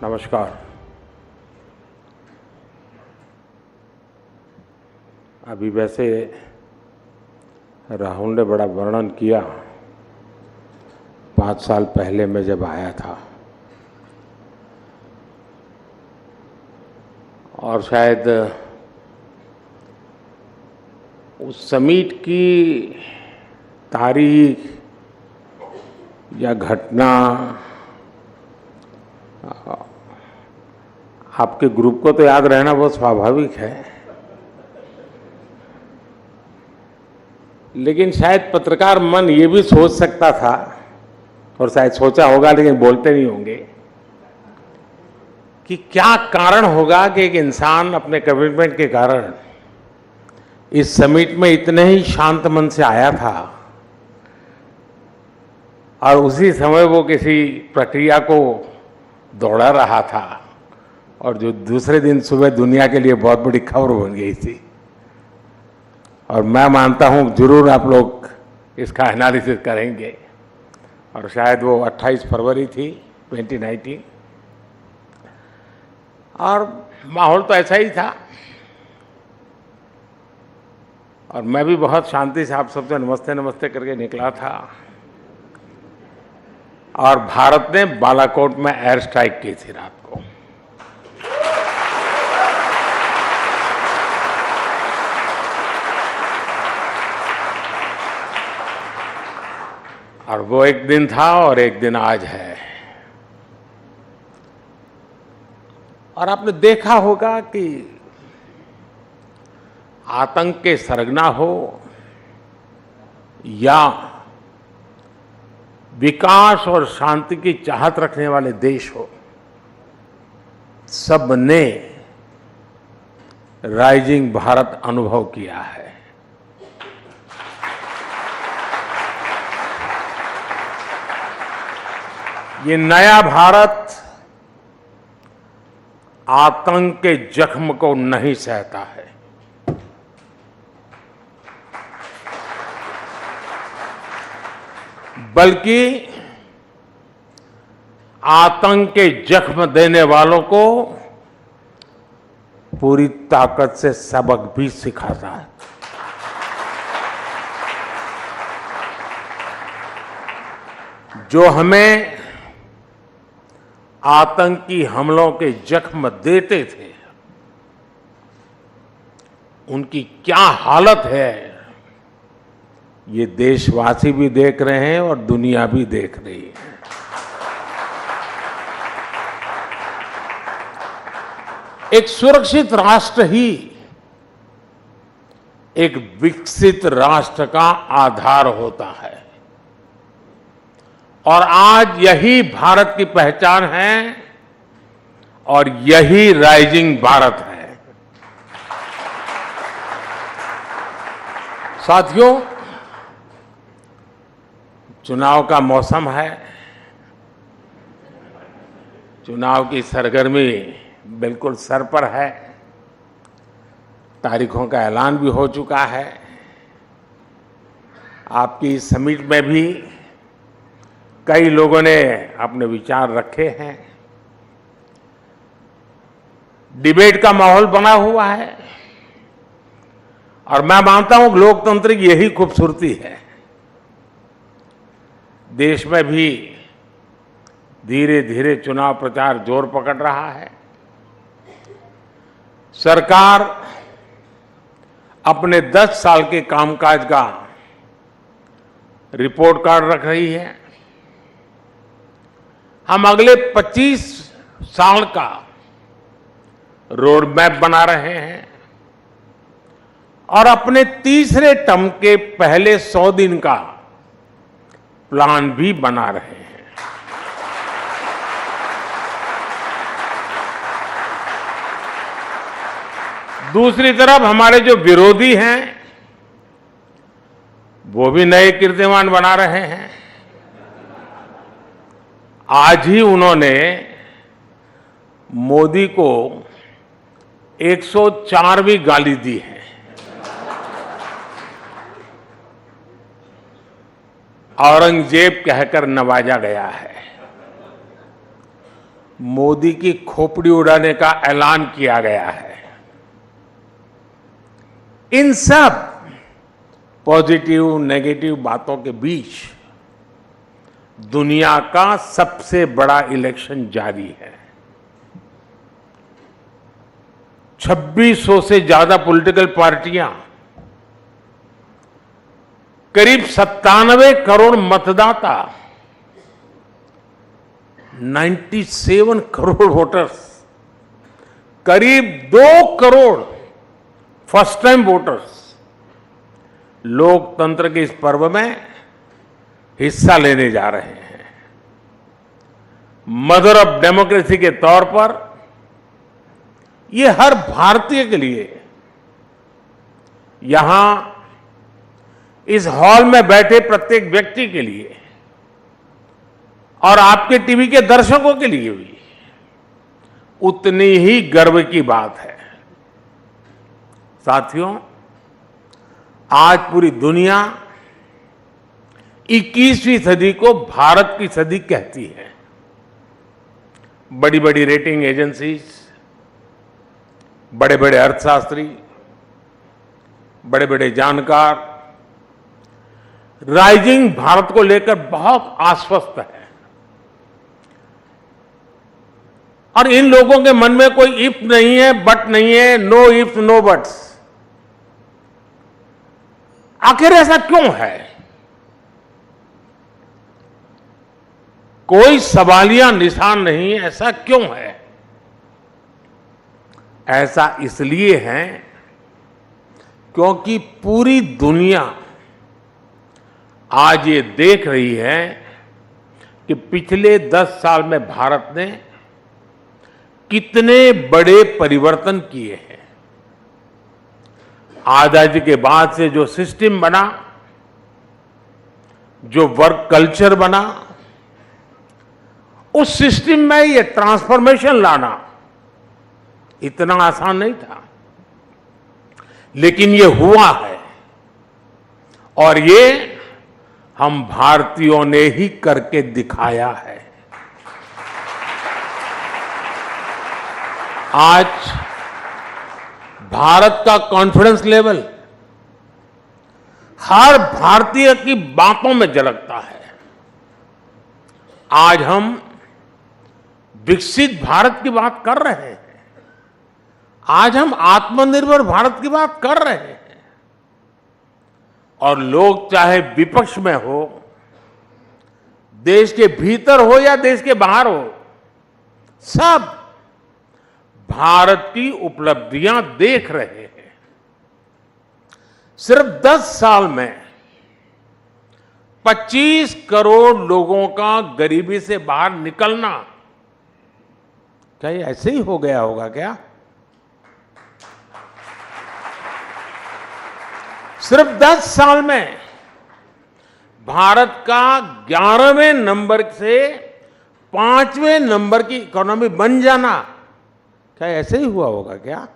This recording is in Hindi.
नमस्कार। अभी वैसे राहुल ने बड़ा वर्णन किया 5 साल पहले मैं जब आया था, और शायद उस समिट की तारीख या घटना आपके ग्रुप को तो याद रहना बहुत स्वाभाविक है, लेकिन शायद पत्रकार मन ये भी सोच सकता था, और शायद सोचा होगा लेकिन बोलते नहीं होंगे, कि क्या कारण होगा कि एक इंसान अपने कमिटमेंट के कारण इस समिट में इतने ही शांत मन से आया था और उसी समय वो किसी प्रक्रिया को दौड़ा रहा था, और जो दूसरे दिन सुबह दुनिया के लिए बहुत बड़ी खबर बन गई थी। और मैं मानता हूं जरूर आप लोग इसका एनालिसिस करेंगे, और शायद वो 28 फरवरी थी 2019, और माहौल तो ऐसा ही था। और मैं भी बहुत शांति से आप सबसे नमस्ते नमस्ते करके निकला था, और भारत ने बालाकोट में एयर स्ट्राइक की थी रात को। और वो एक दिन था और एक दिन आज है। और आपने देखा होगा कि आतंक के सरगना हो या विकास और शांति की चाहत रखने वाले देश हो, सब ने राइजिंग भारत अनुभव किया है। ये नया भारत आतंक के जख्म को नहीं सहता है। बल्कि आतंक के जख्म देने वालों को पूरी ताकत से सबक भी सिखाता है। जो हमें आतंकी हमलों के जख्म देते थे, उनकी क्या हालत है ये देशवासी भी देख रहे हैं और दुनिया भी देख रही है। एक सुरक्षित राष्ट्र ही एक विकसित राष्ट्र का आधार होता है, और आज यही भारत की पहचान है, और यही राइजिंग भारत है। साथियों, चुनाव का मौसम है। चुनाव की सरगर्मी बिल्कुल सर पर है। तारीखों का ऐलान भी हो चुका है। आपकी समिट में भी कई लोगों ने अपने विचार रखे हैं। डिबेट का माहौल बना हुआ है, और मैं मानता हूं लोकतंत्र की यही खूबसूरती है। देश में भी धीरे धीरे चुनाव प्रचार जोर पकड़ रहा है। सरकार अपने 10 साल के कामकाज का रिपोर्ट कार्ड रख रही है। हम अगले 25 साल का रोड मैप बना रहे हैं, और अपने तीसरे टर्म के पहले 100 दिन का प्लान भी बना रहे हैं। दूसरी तरफ हमारे जो विरोधी हैं, वो भी नए कीर्तिमान बना रहे हैं। आज ही उन्होंने मोदी को 104वीं गाली दी है। औरंगजेब कहकर नवाजा गया है। मोदी की खोपड़ी उड़ाने का ऐलान किया गया है। इन सब पॉजिटिव नेगेटिव बातों के बीच दुनिया का सबसे बड़ा इलेक्शन जारी है। 2600 से ज्यादा पॉलिटिकल पार्टियां, करीब 97 करोड़ मतदाता, 97 करोड़ वोटर्स, करीब 2 करोड़ फर्स्ट टाइम वोटर्स लोकतंत्र के इस पर्व में हिस्सा लेने जा रहे हैं। मदर ऑफ डेमोक्रेसी के तौर पर ये हर भारतीय के लिए, यहां इस हॉल में बैठे प्रत्येक व्यक्ति के लिए और आपके टीवी के दर्शकों के लिए भी उतनी ही गर्व की बात है। साथियों, आज पूरी दुनिया 21वीं सदी को भारत की सदी कहती है। बड़ी बड़ी रेटिंग एजेंसीज, बड़े बड़े अर्थशास्त्री, बड़े बड़े जानकार राइजिंग भारत को लेकर बहुत आश्वस्त है। और इन लोगों के मन में कोई इफ नहीं है, बट नहीं है, नो इफ नो बट्स। आखिर ऐसा क्यों है? कोई सवालिया निशान नहीं, ऐसा क्यों है? ऐसा इसलिए है क्योंकि पूरी दुनिया आज ये देख रही है कि पिछले 10 साल में भारत ने कितने बड़े परिवर्तन किए हैं। आजादी के बाद से जो सिस्टम बना, जो वर्क कल्चर बना, उस सिस्टम में ये ट्रांसफॉर्मेशन लाना इतना आसान नहीं था, लेकिन ये हुआ है और ये हम भारतीयों ने ही करके दिखाया है। आज भारत का कॉन्फिडेंस लेवल हर भारतीय की बातों में झलकता है। आज हम विकसित भारत की बात कर रहे हैं, आज हम आत्मनिर्भर भारत की बात कर रहे हैं। और लोग चाहे विपक्ष में हो, देश के भीतर हो या देश के बाहर हो, सब भारत की उपलब्धियां देख रहे हैं। सिर्फ 10 साल में 25 करोड़ लोगों का गरीबी से बाहर निकलना, क्या ये ऐसे ही हो गया होगा क्या? सिर्फ 10 साल में भारत का 11वें नंबर से 5वें नंबर की इकोनॉमी बन जाना, क्या ऐसे ही हुआ होगा क्या?